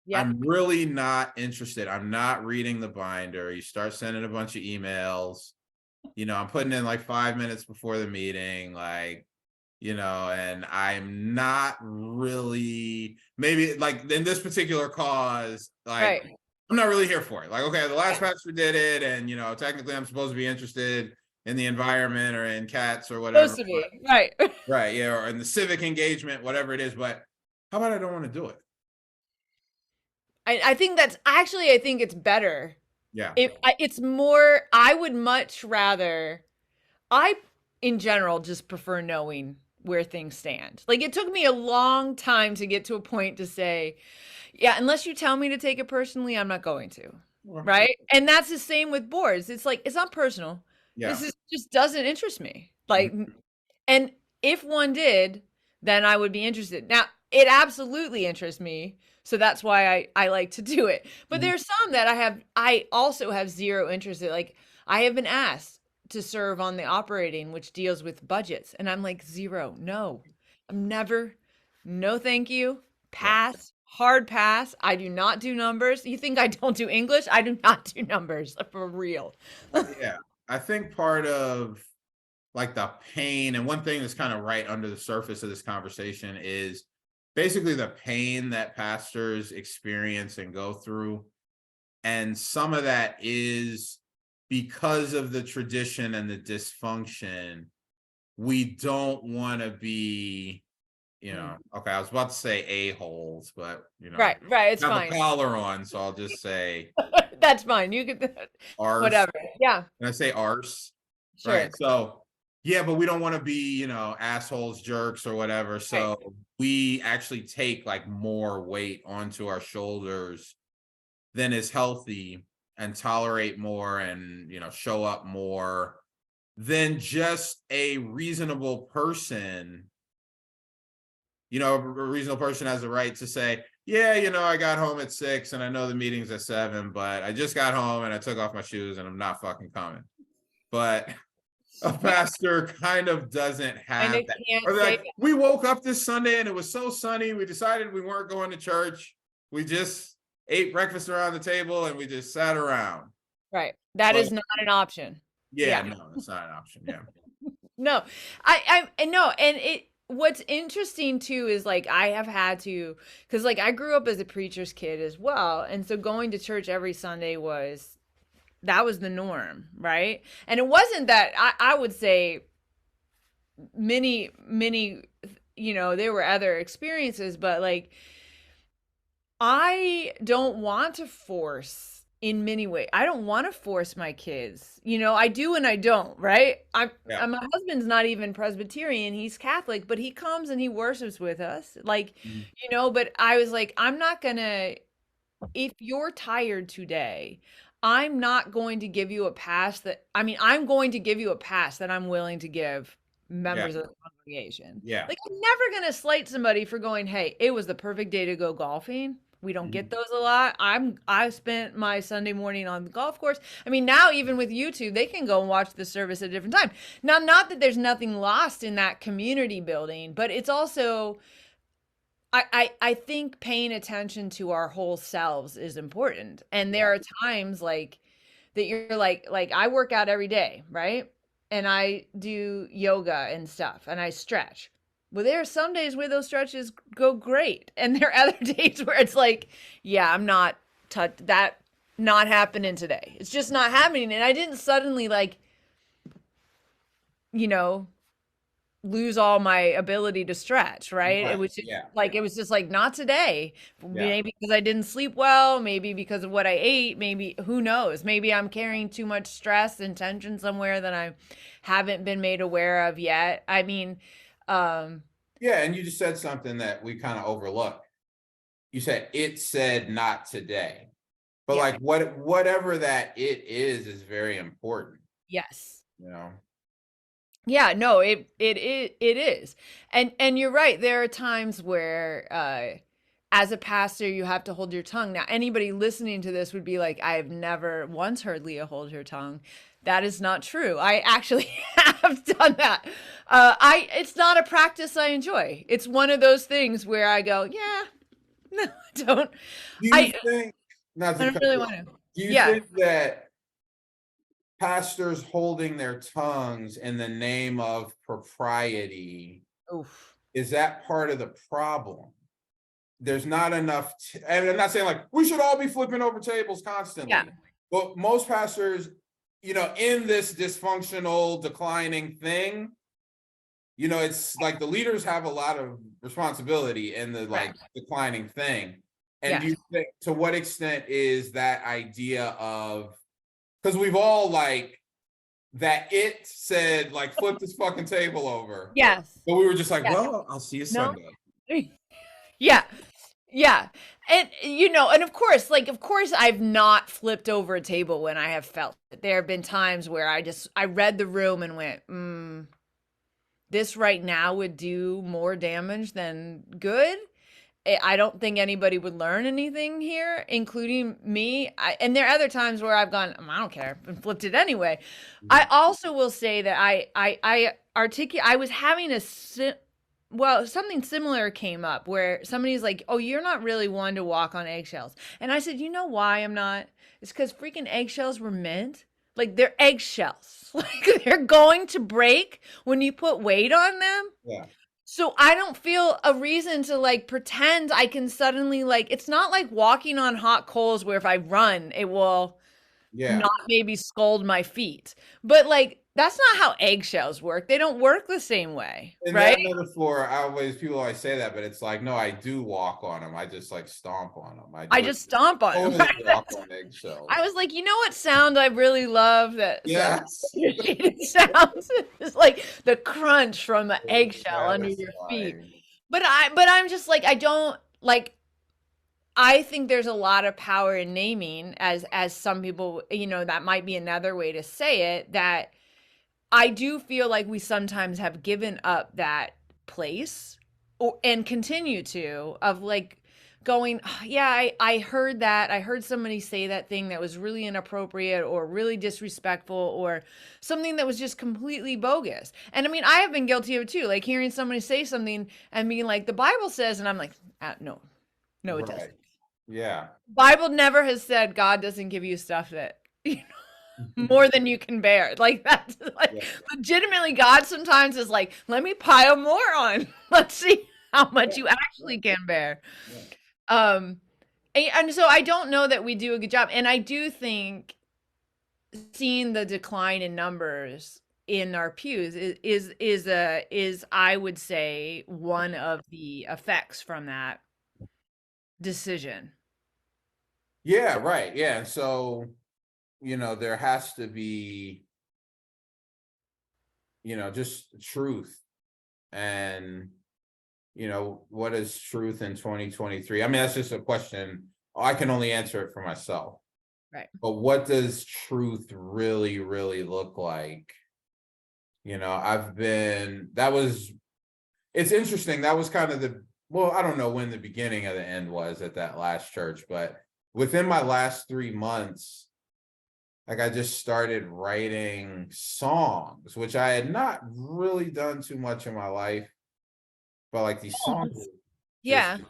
Yep. I'm really not interested. I'm not reading the binder. You start sending a bunch of emails. I'm putting in like 5 minutes before the meeting, like, and I'm not really, maybe like in this particular cause, like, Right. I'm not really here for it. Like, okay, the last pastor did it, and technically I'm supposed to be interested in the environment or in cats or Supposed whatever. to be. Right. Right, yeah, or in the civic engagement, whatever it is. But how about I don't want to do it? I think that's actually, I think it's better. Yeah, It's more, I would much rather, I, in general, just prefer knowing where things stand. Like, it took me a long time to get to a point to say, yeah, unless you tell me to take it personally, I'm not going to. well, Right? And that's the same with boards. It's like, it's not personal. yeah, This is just doesn't interest me. Like, mhm, and if one did, then I would be interested. Now, it absolutely interests me. So that's why I like to do it. But mhm, there's some that I also have zero interest in. Like, I have been asked to serve on the operating, which deals with budgets. And I'm like, zero. No, I'm never, no, thank you. yeah, Pass, hard pass. I do not do numbers. You think I don't do English? I do not do numbers for real. yeah. I think part of like the pain, and one thing that's kind of right under the surface of this conversation is basically the pain that pastors experience and go through. And some of that is because of the tradition and the dysfunction. We don't want to be, Mm. okay, I was about to say a-holes, but Right, right. It's have a fine. collar on, so I'll just say That's fine. You could, arse. whatever. Yeah, Can I say arse? Right. sure. So, yeah, but we don't want to be, assholes, jerks, or whatever. Right. So we actually take like more weight onto our shoulders than is healthy, and tolerate more, and, show up more than just a reasonable person. A reasonable person has the right to say, yeah, I got home at 6 and I know the meeting's at 7, but I just got home and I took off my shoes and I'm not fucking coming. But a pastor kind of doesn't And have it that. can't Or say like, we woke up this Sunday and it was so sunny, we decided we weren't going to church. We just ate breakfast around the table and we just sat around. right. That But is not an option. yeah, Yeah. no, it's not an option. Yeah. No. And no, and what's interesting too is like I have had to, because like I grew up as a preacher's kid as well. And so going to church every Sunday that was the norm, right? And it wasn't that I would say many, there were other experiences, but like I don't want to force in many ways. I don't want to force my kids. I do and I don't, right? Yeah. My husband's not even Presbyterian. He's Catholic, but he comes and he worships with us. Like, Mhm. but I was like, I'm not gonna, if you're tired today, I'm not going to give you a pass I'm going to give you a pass that I'm willing to give Yeah. members of the congregation. Yeah. Like, I'm never going to slight somebody for going, hey, it was the perfect day to go golfing. We don't get Mhm. those a lot. I spent my Sunday morning on the golf course. I mean, now even with YouTube, they can go and watch the service at a different time. Now, not that there's nothing lost in that community building, but it's also I think paying attention to our whole selves is important. And Yeah. there are times like that you're like I work out every day, right? And I do yoga and stuff and I stretch. Well, there are some days where those stretches go great. And there are other days where it's like, yeah, I'm not that not happening today. It's just not happening. And I didn't suddenly like, you know, lose all my ability to stretch, right? It Right. was just Yeah. like it was just like not today. Yeah. Maybe because I didn't sleep well, maybe because of what I ate, maybe who knows? Maybe I'm carrying too much stress and tension somewhere that I haven't been made aware of yet. I mean, um Yeah. And you just said something that we kind of overlooked. You said it said not today. But yeah. like whatever that it is very important, Yes. you know? Yeah, no, it is. And you're right. There are times where as a pastor you have to hold your tongue. Now, anybody listening to this would be like, I've never once heard Leah hold her tongue. That is not true. I actually have done that. I it's not a practice I enjoy. It's one of those things where I go, yeah, no, I don't. Do you I think, not I to don't cut really you want off, to. do you Yeah. think that pastors holding their tongues in the name of propriety, Oof. is that part of the problem? There's not enough, and I'm not saying like we should all be flipping over tables Yeah. constantly, but most pastors, in this dysfunctional, declining thing, it's like the leaders have a lot of responsibility in the like Correct. declining thing. And do Yes. you think to what extent is that idea of, because we've all like that it said like flip this fucking table over, Yes. but we were just like, Yes. well, I'll see you No. Sunday. Yeah. Yeah. And and of course I've not flipped over a table when I have felt it. There have been times where I read the room and went, this right now would do more damage than good. I don't think anybody would learn anything here, including me. And there are other times where I've gone, I don't care, and flipped it anyway. I Mhm. also will say that I was having well, something similar came up where somebody's like, "Oh, you're not really one to walk on eggshells," and I said, "You know why I'm not? It's because freaking eggshells were meant like they're eggshells, like they're going to break when you put weight on them." Yeah. So I don't feel a reason to like pretend I can suddenly like it's not like walking on hot coals where if I run it will Yeah. not maybe scald my feet. But like that's not how eggshells work. They don't work the same way, In right? that metaphor, people always say that, but it's like, no, I do walk on them. I just like stomp on them. I I do just stomp on them. totally walk on eggshells. I was like, you know what sound I really love that Yes. appreciated sounds? It's like the crunch from the It's eggshell under your feet. satisfying. But I'm just like I don't like I think there's a lot of power in naming as some people, that might be another way to say it that I do feel like we sometimes have given up that place and continue to of like going, "Oh, yeah, I heard that. I heard somebody say that thing that was really inappropriate or really disrespectful or something that was just completely bogus." And I mean, I have been guilty of it too, like hearing somebody say something and being like, the Bible says, and I'm like, no, no, it Right. doesn't. Yeah. Bible never has said God doesn't give you stuff that more than you can bear. Like that's like Yeah. legitimately God sometimes is like, let me pile more on. Let's see how much you Yeah. actually can bear. Yeah. Um and so I don't know that we do a good job. And I do think seeing the decline in numbers in our pews is I would say one of the effects from that decision. Yeah, right. Yeah. And so, there has to be, just truth. And, what is truth in 2023? I mean, that's just a question. I can only answer it for myself. Right. But what does truth really, really look like? It's interesting. That was kind of well, I don't know when the beginning of the end was at that last church, but within my last 3 months, like I just started writing songs, which I had not really done too much in my life, but like these Oh, songs, just Yeah.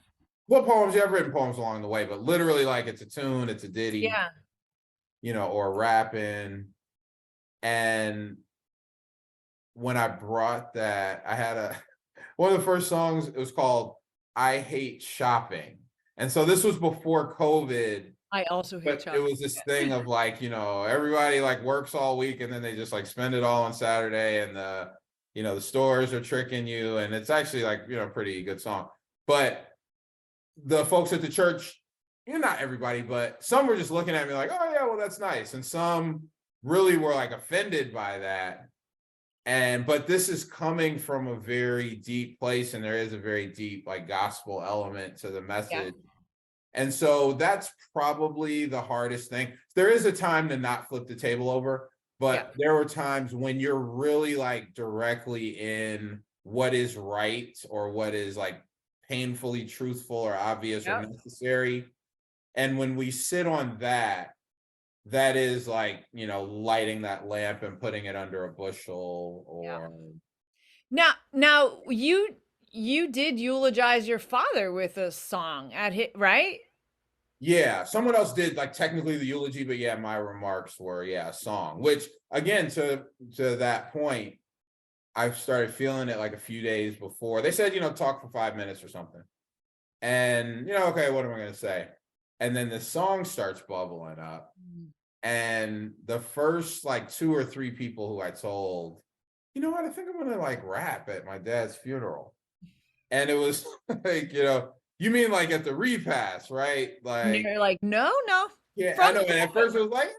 what poems, yeah, I've written poems along the way, but literally like it's a tune, it's a ditty, Yeah. or rapping. And when I brought that, I had a one of the first songs, it was called I Hate Shopping. And so this was before COVID, I also hate but it shopping. was this thing of like, everybody like works all week and then they just like spend it all on Saturday, and the stores are tricking you. And it's actually like, pretty good song. But the folks at the church, not everybody, but some were just looking at me like, oh yeah, well, that's nice. And some really were like offended by that. But this is coming from a very deep place, and there is a very deep like gospel element to the Yeah. message. And so that's probably the hardest thing. There is a time to not flip the table over, Yeah. but there were times when you're really like directly in what is right or what is like painfully truthful or obvious or Yeah. necessary. And when we sit on that, that is like, lighting that lamp and putting it under a bushel Yeah. or Now you did eulogize your father with a song at hit, right? yeah, someone else did like technically the eulogy, but yeah, my remarks were a song, which again to that point, I started feeling it like a few days before. They said, talk for 5 minutes or something. And okay, what am I gonna say? And then the song starts bubbling up. Mm. And the first like two or three people who I told, you know what, I think I'm gonna like rap at my dad's funeral. And it was like, you mean like at the repast, right? And Like, you're like, no, no, yeah, I from know. And at first it was like,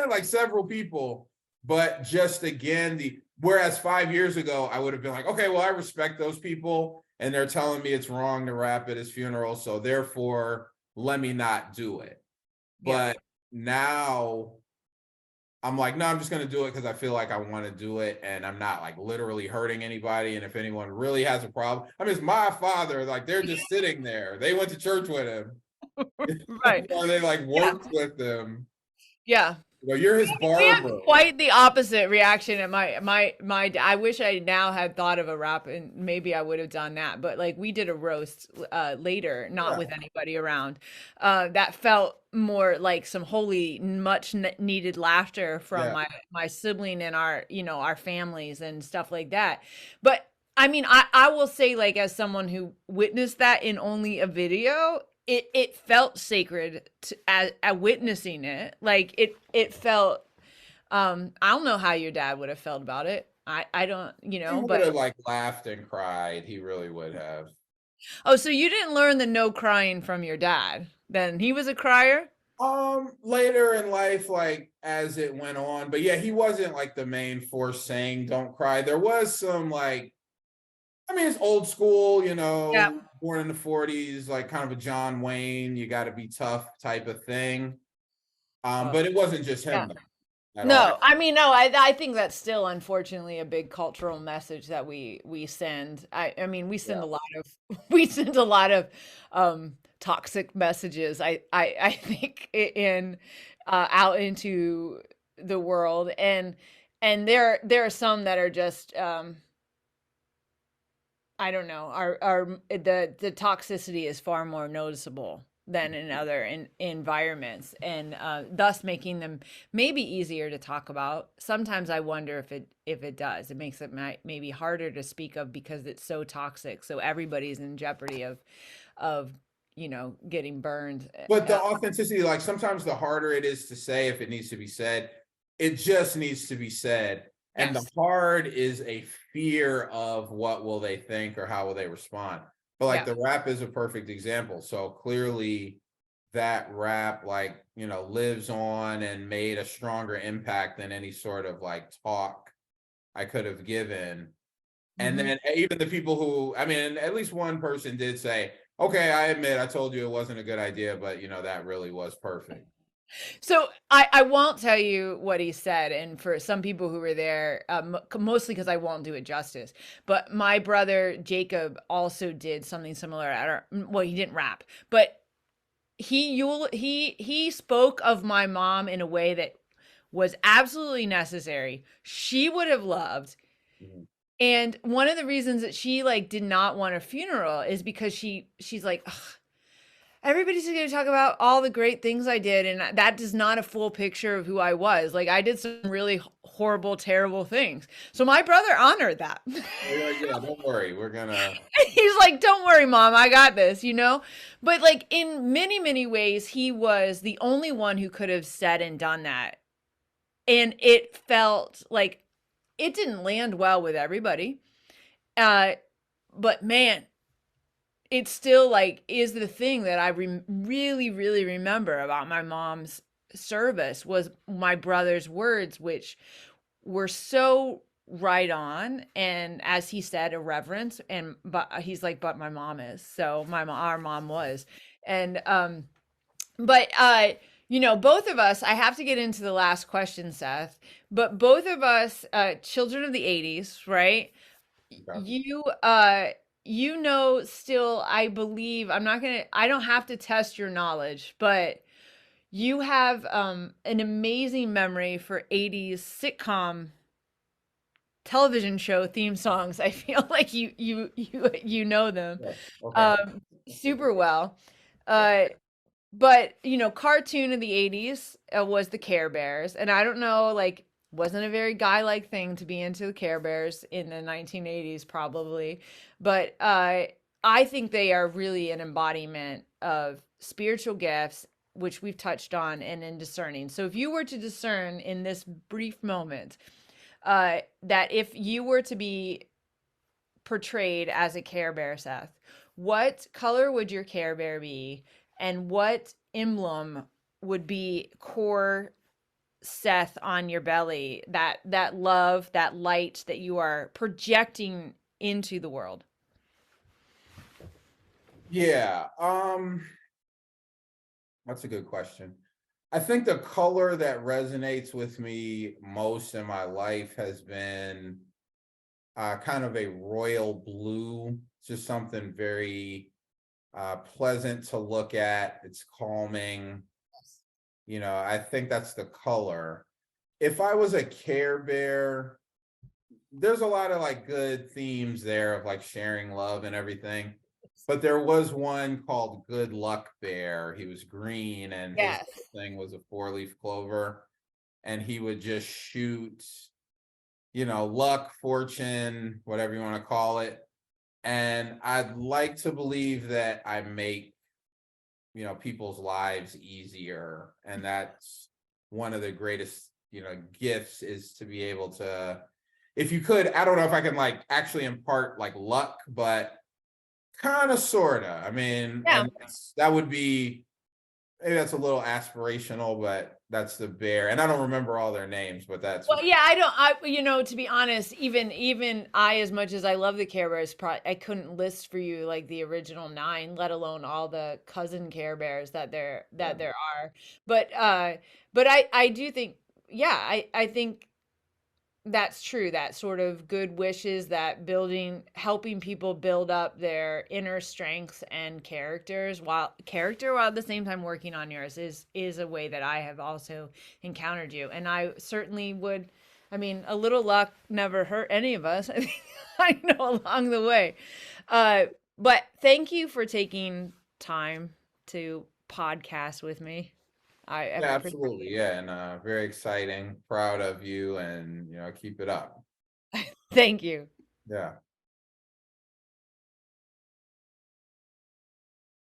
like several people, but just again, whereas 5 years ago, I would have been like, okay, well, I respect those people and they're telling me it's wrong to rap at his funeral. So therefore, let me not do it. yeah, But now I'm like, no, I'm just going to do it because I feel like I want to do it. And I'm not like literally hurting anybody. And if anyone really has a problem, I mean, it's my father, like they're just sitting there. They went to church with him. right, Or they like yeah, worked with them. yeah. You're his We had barber. quite the opposite reaction at my. I wish I now had thought of a rap, and maybe I would have done that. But like we did a roast later, not Yeah, with anybody around. That felt more like some holy, much needed laughter from yeah. my sibling and our families and stuff like that. But I mean, I will say, like, as someone who witnessed that in only a video, it felt sacred as witnessing it. Like it felt. I don't know how your dad would have felt about it. I don't, He would but have like laughed and cried. He really would have. oh, so you didn't learn the no crying from your dad. Then he was a crier? Later in life, like as it went on, but yeah, he wasn't like the main force saying don't cry. There was some like, I mean, it's old school, Yeah. born in the 40s, like kind of a John Wayne, you got to be tough type of thing. Oh, But it wasn't just yeah. him though, at all. No, I mean, no, I think that's still unfortunately a big cultural message that we send. I mean, we send Yeah. a lot of we send a lot of toxic messages. I think in out into the world, and there are some that are just I don't know, are the toxicity is far more noticeable than in other environments, and thus making them maybe easier to talk about. Sometimes I wonder if it does. It makes it maybe harder to speak of because it's so toxic. So everybody's in jeopardy of getting burned. But the authenticity, like sometimes the harder it is to say if it needs to be said, it just needs to be said. And the Yes. hard is a fear of what will they think or how will they respond. But like Yeah. the rap is a perfect example. So clearly that rap like, lives on and made a stronger impact than any sort of like talk I could have given. And Hmm. then even the people who, I mean, at least one person did say, okay, I admit I told you it wasn't a good idea, but that really was perfect. So I won't tell you what he said, and for some people who were there, mostly because I won't do it justice. But my brother Jacob also did something similar. I don't. Well, he didn't rap, but he spoke of my mom in a way that was absolutely necessary. She would have loved. Mhm. And one of the reasons that she like did not want a funeral is because she's like, "Ugh, everybody's going to talk about all the great things I did, and that is not a full picture of who I was. Like I did some really horrible, terrible things." So my brother honored that. You're like, yeah, don't worry, we're gonna. He's like, "Don't worry, mom, I got this," you know? But like in many, many ways, he was the only one who could have said and done that. And it felt like it didn't land well with everybody. Uh, but man, it still like is the thing that I really, really remember about my mom's service was my brother's words, which were so right on, and as he said, a reverence. And but he's like, but my mom is, so our mom was. And but both of us, I have to get into the last question, Seth, but both of us, children of the 80s, right? Okay. Still, I believe, I don't have to test your knowledge, but you have an amazing memory for 80s sitcom television show theme songs. I feel like you know them Yeah. Okay. um super well. Uh but cartoon of the 80s was the Care Bears, and I don't know, like, wasn't a very guy-like thing to be into the Care Bears in the 1980s probably, but I think they are really an embodiment of spiritual gifts, which we've touched on, and in discerning. So if you were to discern in this brief moment, that if you were to be portrayed as a Care Bear, Seth, what color would your Care Bear be, and what emblem would be core Seth on your belly? That love, that light that you are projecting into the world. Yeah. That's a good question. I think the color that resonates with me most in my life has been kind of a royal blue. It's just something very pleasant to look at. It's calming. I think that's the color. If I was a Care Bear, there's a lot of like good themes there of like sharing love and everything. But there was one called Good Luck Bear. He was green and his Yes. thing was a four-leaf clover. And he would just shoot, luck, fortune, whatever you want to call it. And I'd like to believe that I make, people's lives easier. And that's one of the greatest, gifts, is to be able to, if you could, I don't know if I can like actually impart like luck, but kind of, sort of. I mean, Yeah. and that would be, maybe that's a little aspirational, but that's the bear. And I don't remember all their names, but that's Well, yeah, I don't. To be honest, even I, as much as I love the Care Bears, I couldn't list for you like the original nine, let alone all the cousin Care Bears yeah. that there are. But I do think, yeah, I think that's true. That sort of good wishes, that helping people build up their inner strengths and while at the same time working on yours is a way that I have also encountered you. And I certainly would, I mean, a little luck never hurt any of us. I think I know along the way. Uh, but thank you for taking time to podcast with me. I Yeah, appreciate absolutely. Yeah. And very exciting. Proud of you, and keep it up. it. Thank you. Yeah.